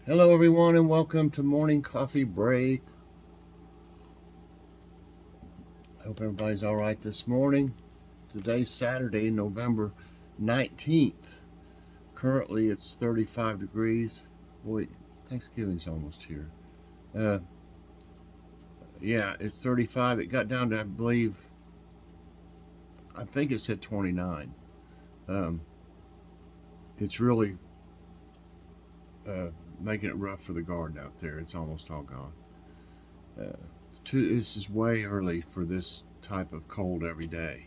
Hello, everyone, and welcome to Morning Coffee Break. I hope everybody's all right this morning. Today's Saturday, November 19th. Currently, it's 35 degrees. Boy, Thanksgiving's almost here. Uh, yeah, it's 35. It got down to, I think it said 29. Um, it's really uh, making it rough for the garden out there. It's almost all gone. Uh, this is way early for this type of cold every day.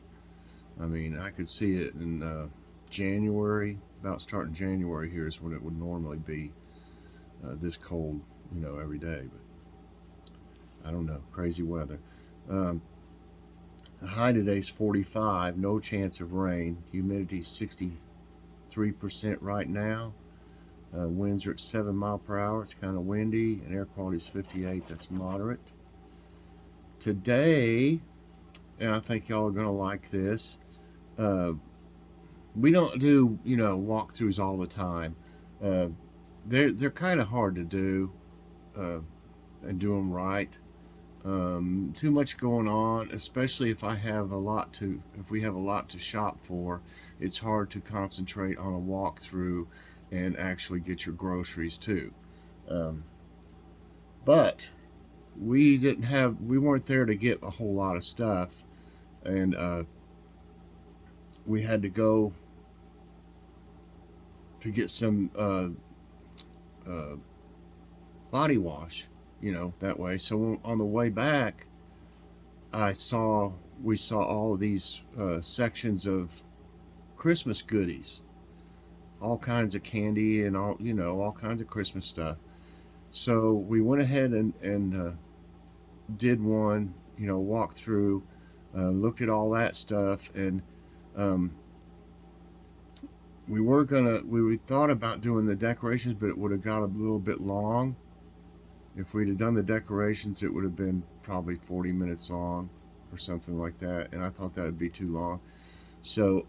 I mean, I could see it in January, about starting January here is when it would normally be this cold, every day. But I don't know, crazy weather. Um, the high today is 45, no chance of rain. Humidity 63% right now. Winds are at 7 mile per hour. It's kind of windy, and air quality is 58. That's moderate. Today, and I think y'all are going to like this. Uh, we don't do walkthroughs all the time. Uh, they're kind of hard to do uh, and do them right. Too much going on, especially if we have a lot to shop for. It's hard to concentrate on a walkthrough and actually get your groceries too. Um, but we weren't there to get a whole lot of stuff, and we had to go to get some uh, body wash, that way. So on the way back, I saw we saw all of these sections of Christmas goodies, all kinds of candy and all kinds of Christmas stuff. So we went ahead and did one, walk through, looked at all that stuff, and um, we thought about doing the decorations, but it would have got a little bit long. If we'd have done the decorations, it would have been probably 40 minutes long or something like that, and I thought that would be too long. So,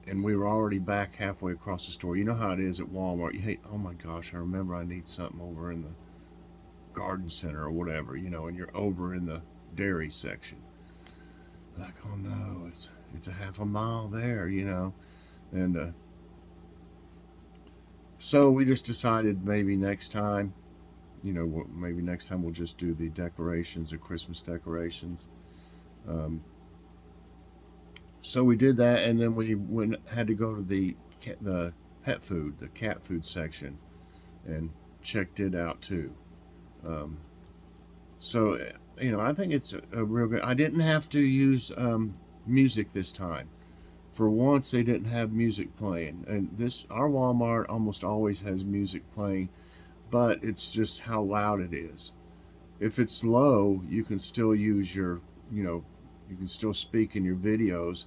and we were already back halfway across the store. You know how it is at Walmart. You hate, oh my gosh, I remember I need something over in the garden center or whatever, and you're over in the dairy section. Like, oh no, it's a half a mile there, and so we just decided maybe next time we'll just do the decorations, the Christmas decorations. Um, so we did that, and then had to go to the pet food, the cat food section, and checked it out too. Um, so I think it's a real good. I didn't have to use music this time. For once, they didn't have music playing, and our Walmart almost always has music playing, but it's just how loud it is. If it's low, you can still use you know, you can still speak in your videos,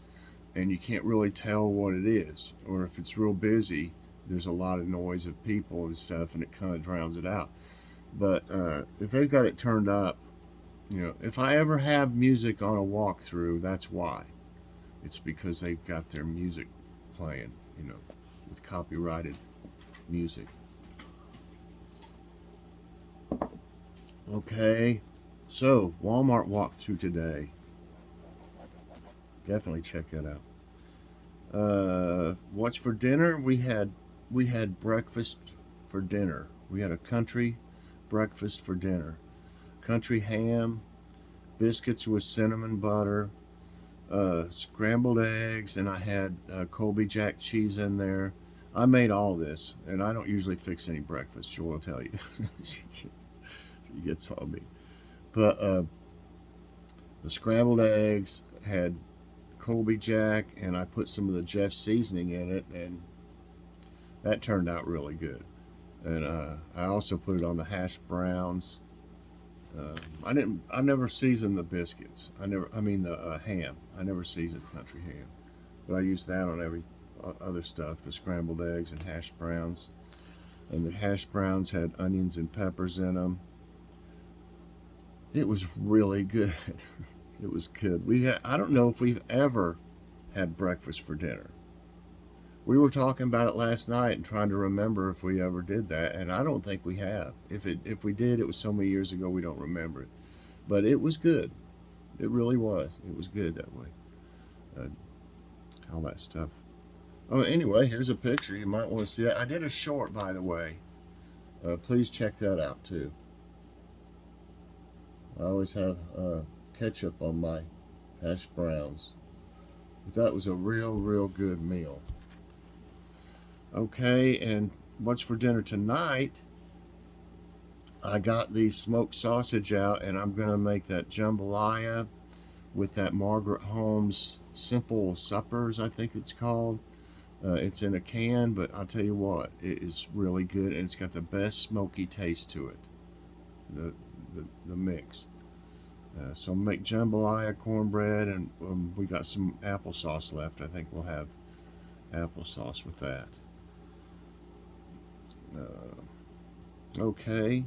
and you can't really tell what it is. Or if it's real busy, there's a lot of noise of people and stuff, and it kind of drowns it out. But if they've got it turned up, if I ever have music on a walkthrough, that's why. It's because they've got their music playing, with copyrighted music. Okay, so Walmart walkthrough today. Definitely check that out. What's for dinner? We had breakfast for dinner. We had a country breakfast for dinner. Country ham, biscuits with cinnamon butter, scrambled eggs, and I had Colby Jack cheese in there. I made all this, and I don't usually fix any breakfast. Sure, will tell you. She gets on me. But the scrambled eggs had Colby Jack, and I put some of the Jeff seasoning in it, and that turned out really good. And I also put it on the hash browns. I never seasoned the biscuits. I mean the ham. I never seasoned country ham, but I used that on every other stuff. The scrambled eggs and hash browns, and the hash browns had onions and peppers in them. It was really good. It was good. I don't know if we've ever had breakfast for dinner. We were talking about it last night and trying to remember if we ever did that, and I don't think we have. If we did, it was so many years ago we don't remember it. But it was good. It really was. It was good that way. Uh, all that stuff. Oh, anyway, here's a picture. You might want to see that. I did a short, by the way. Please check that out too. I always have ketchup on my hash browns. But that was a real good meal. Okay, and what's for dinner tonight? I got the smoked sausage out, and I'm going to make that jambalaya with that Margaret Holmes Simple Suppers, I think it's called. It's in a can, but I'll tell you what, it is really good, and it's got the best smoky taste to it, the mix. So make jambalaya, cornbread, and we got some applesauce left. I think we'll have applesauce with that. Okay,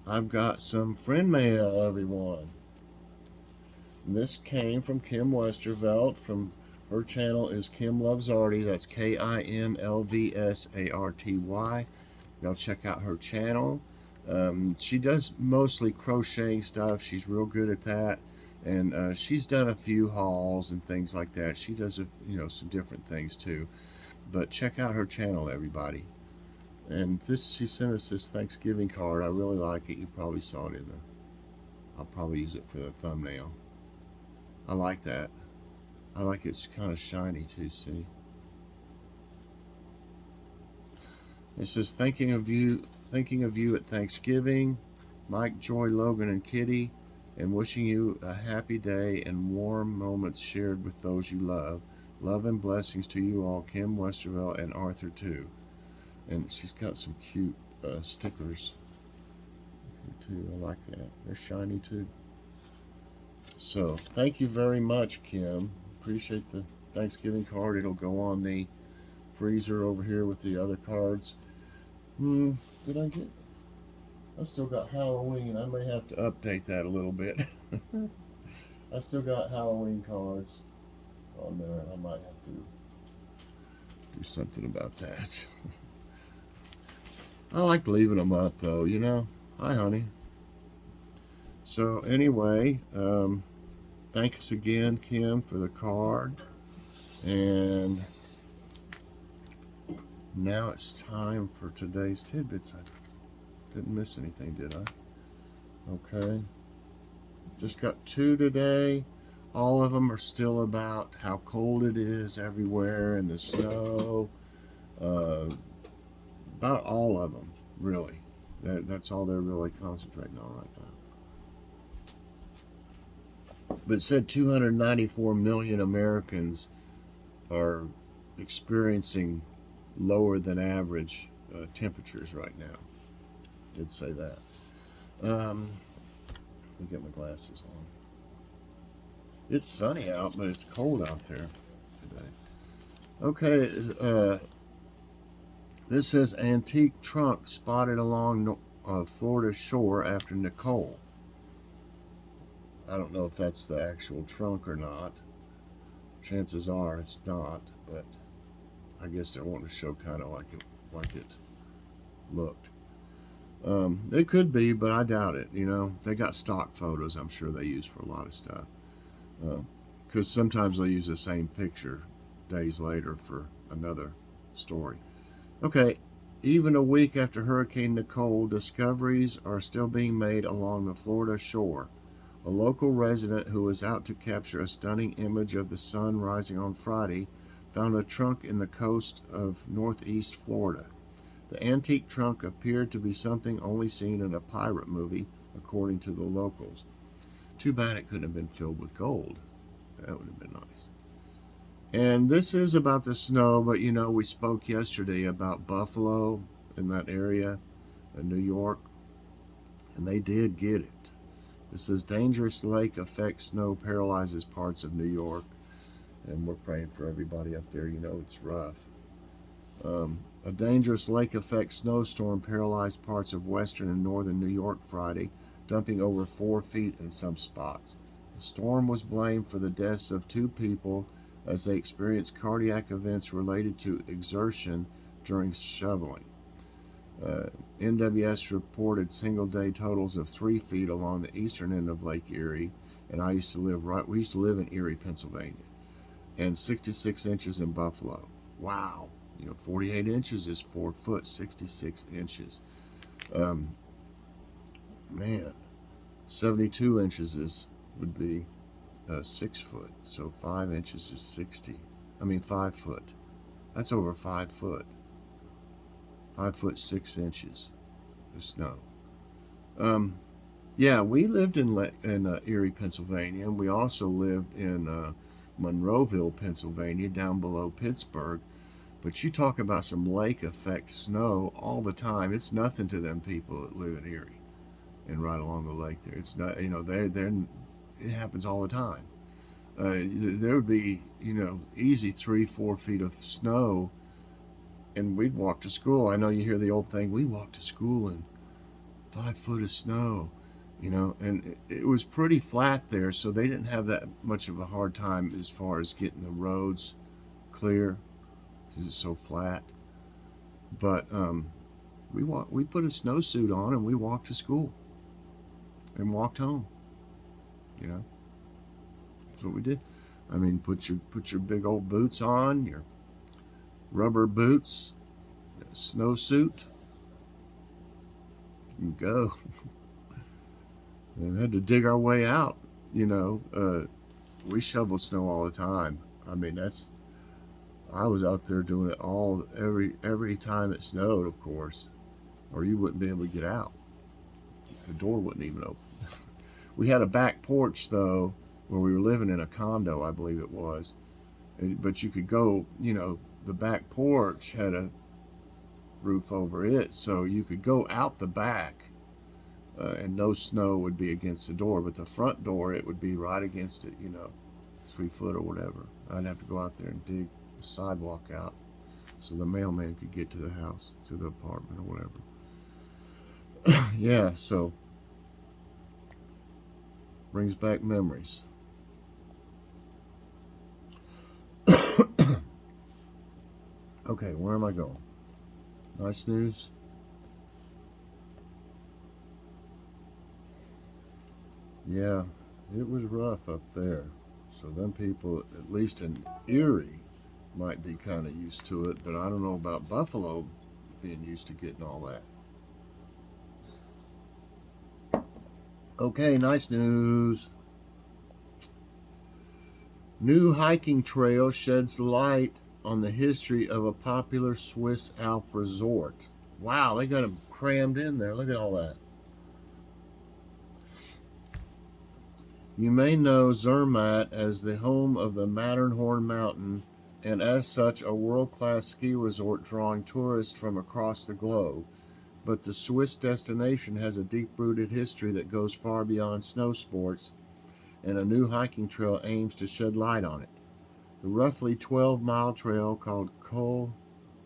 I've got some friend mail, everyone. This came from Kim Westervelt. From her channel is Kim Loves Arty. That's KIMLVSARTY. Y'all check out her channel. She does mostly crocheting stuff. She's real good at that, and she's done a few hauls and things like that. She does some different things too. But check out her channel, everybody. And she sent us this Thanksgiving card. I really like it. You probably saw it I'll probably use it for the thumbnail. I like that. I like it's kind of shiny too, see? It says, thinking of you at Thanksgiving, Mike, Joy, Logan, and Kitty, and wishing you a happy day and warm moments shared with those you love. Love and blessings to you all, Kim Westervelt and Arthur too. And she's got some cute stickers too. I like that. They're shiny too. So thank you very much, Kim. Appreciate the Thanksgiving card. It'll go on the freezer over here with the other cards. Did I get? I still got Halloween. I may have to update that a little bit. I still got Halloween cards on there. I might have to do something about that. I like leaving them up though, you know. Hi, honey. So anyway, thanks again, Kim, for the card. And now it's time for today's tidbits. I didn't miss anything, did I? Okay. Just got 2 today. All of them are still about how cold it is everywhere and the snow. About all of them, really. That's all they're really concentrating on right now. But it said 294 million Americans are experiencing lower than average temperatures right now. Did say that. Let me get my glasses on. It's sunny out, but it's cold out there today. Okay, this says antique trunk spotted along Florida shore after Nicole. I don't know if that's the actual trunk or not. Chances are it's not, but I guess they're wanting to show kind of like it looked. It could be, but I doubt it. You know, they got stock photos. I'm sure they use for a lot of stuff. Because sometimes they'll use the same picture days later for another story. Okay, even a week after Hurricane Nicole, discoveries are still being made along the Florida shore. A local resident who was out to capture a stunning image of the sun rising on Friday found a trunk in the coast of northeast Florida. The antique trunk appeared to be something only seen in a pirate movie, according to the locals. Too bad it couldn't have been filled with gold. That would have been nice. And this is about the snow, but you know, we spoke yesterday about Buffalo in that area in New York, and they did get it. It says dangerous lake effect snow paralyzes parts of New York, and we're praying for everybody up there. You know, it's rough. A dangerous lake effect snowstorm paralyzed parts of western and northern New York Friday, dumping over 4 feet in some spots. The storm was blamed for the deaths of 2 people as they experienced cardiac events related to exertion during shoveling. NWS reported single-day totals of 3 feet along the eastern end of Lake Erie, and we used to live in Erie, Pennsylvania, and 66 inches in Buffalo. Wow. 48 inches is 4 foot, 66 inches. Man, 72 inches would be 6 foot, so 5 inches is 5 foot. That's over 5 foot. 5 foot 6 inches of snow. Yeah, we lived in Erie, Pennsylvania, and we also lived in Monroeville, Pennsylvania, down below Pittsburgh. But you talk about some lake effect snow all the time. It's nothing to them people that live in Erie and right along the lake there. It's not, it happens all the time. There would be, easy 3-4 feet of snow, and we'd walk to school. I know you hear the old thing, we walked to school in 5 foot of snow, and it was pretty flat there, so they didn't have that much of a hard time as far as getting the roads clear because it's so flat. But we put a snowsuit on and we walked to school and walked home. That's what we did. Put your big old boots on, your rubber boots, snowsuit, and go. And we had to dig our way out. We shoveled snow all the time. I was out there doing it every time it snowed, of course, or you wouldn't be able to get out. The door wouldn't even open. We had a back porch though, where we were living in a condo, I believe it was. But you could go, the back porch had a roof over it, so you could go out the back and no snow would be against the door, but the front door, it would be right against it, 3 foot or whatever. I'd have to go out there and dig the sidewalk out so the mailman could get to the house, to the apartment or whatever. Yeah, so brings back memories. Okay, where am I going? Nice news. Yeah, it was rough up there. So them people, at least in Erie, might be kind of used to it, but I don't know about Buffalo being used to getting all that. Okay, nice news. New hiking trail sheds light on the history of a popular Swiss Alp resort. Wow, they got them crammed in there. Look at all that. You may know Zermatt as the home of the Matterhorn Mountain, and as such a world-class ski resort drawing tourists from across the globe. But the Swiss destination has a deep-rooted history that goes far beyond snow sports, and a new hiking trail aims to shed light on it. The roughly 12-mile trail called Col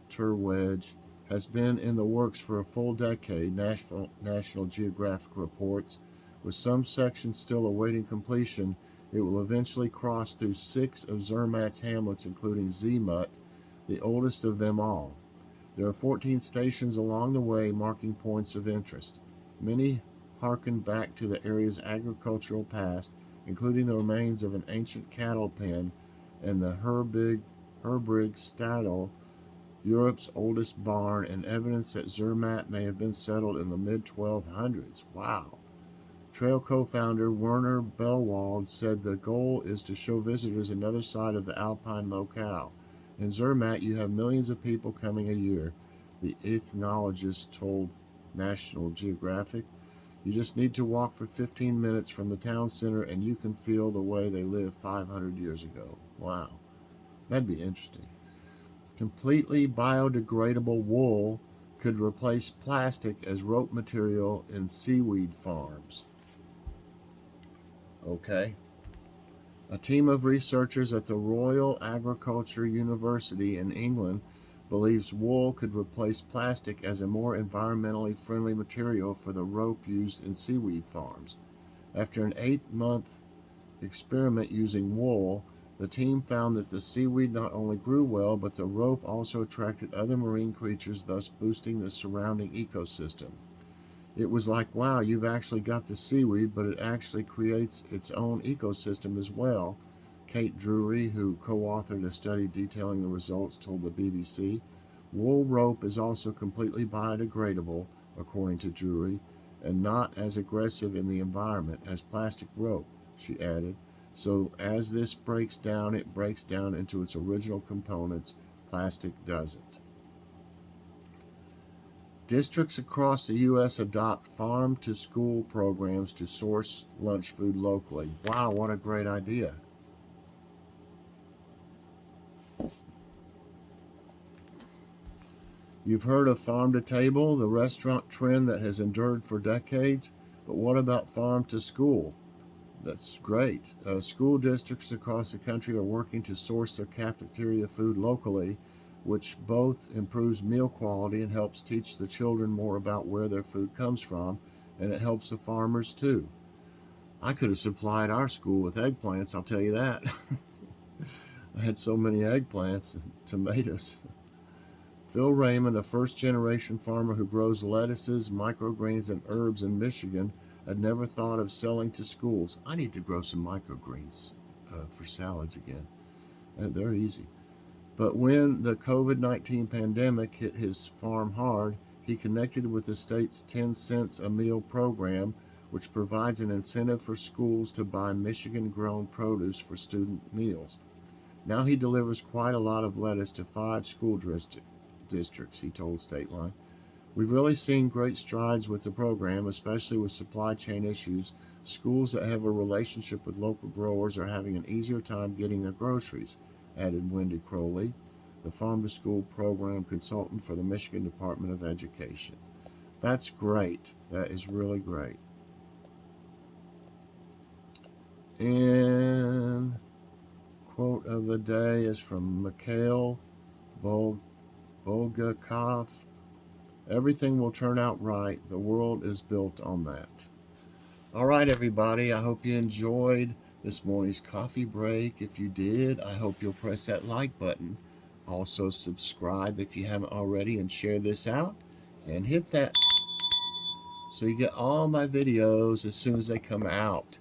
Terwedge has been in the works for a full decade, National Geographic reports. With some sections still awaiting completion, it will eventually cross through 6 of Zermatt's hamlets, including Zermatt, the oldest of them all. There are 14 stations along the way marking points of interest. Many harken back to the area's agricultural past, including the remains of an ancient cattle pen and the Herbrig Stadel, Europe's oldest barn, and evidence that Zermatt may have been settled in the mid-1200s. Wow. Trail co-founder Werner Bellwald said the goal is to show visitors another side of the alpine locale. In Zermatt, you have millions of people coming a year, the ethnologist told National Geographic. You just need to walk for 15 minutes from the town center and you can feel the way they lived 500 years ago. Wow, that'd be interesting. Completely biodegradable wool could replace plastic as rope material in seaweed farms. Okay. A team of researchers at the Royal Agricultural University in England believes wool could replace plastic as a more environmentally friendly material for the rope used in seaweed farms. After an 8-month experiment using wool, The team found that the seaweed not only grew well, but the rope also attracted other marine creatures, thus boosting the surrounding ecosystem. It was like, wow, you've actually got the seaweed, but it actually creates its own ecosystem as well. Kate Drury, who co-authored a study detailing the results, told the BBC. Wool rope is also completely biodegradable, according to Drury, and not as aggressive in the environment as plastic rope, she added. So as this breaks down, it breaks down into its original components. Plastic doesn't. Districts across the U.S. adopt farm-to-school programs to source lunch food locally. Wow, what a great idea. You've heard of farm-to-table, the restaurant trend that has endured for decades, but what about farm-to-school? That's great. School districts across the country are working to source their cafeteria food locally, which both improves meal quality and helps teach the children more about where their food comes from, and it helps the farmers too. I could have supplied our school with eggplants, I'll tell you that. I had so many eggplants and tomatoes. Phil Raymond, a first-generation farmer who grows lettuces, microgreens, and herbs in Michigan, had never thought of selling to schools. I need to grow some microgreens for salads again. They're easy. But when the COVID-19 pandemic hit his farm hard, he connected with the state's 10 cents a meal program, which provides an incentive for schools to buy Michigan-grown produce for student meals. Now he delivers quite a lot of lettuce to 5 school districts, he told State Line. We've really seen great strides with the program, especially with supply chain issues. Schools that have a relationship with local growers are having an easier time getting their groceries, added Wendy Crowley, the Farm to School program consultant for the Michigan Department of Education. That's great. That is really great. And quote of the day is from Mikhail Bulgakov. Everything will turn out right. The world is built on that. All right, everybody. I hope you enjoyed this morning's coffee break. If you did, I hope you'll press that like button. Also, subscribe if you haven't already and share this out. And hit that so you get all my videos as soon as they come out.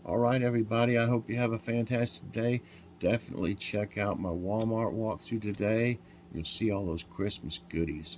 All right, everybody. I hope you have a fantastic day. Definitely check out my Walmart walkthrough today. You'll see all those Christmas goodies.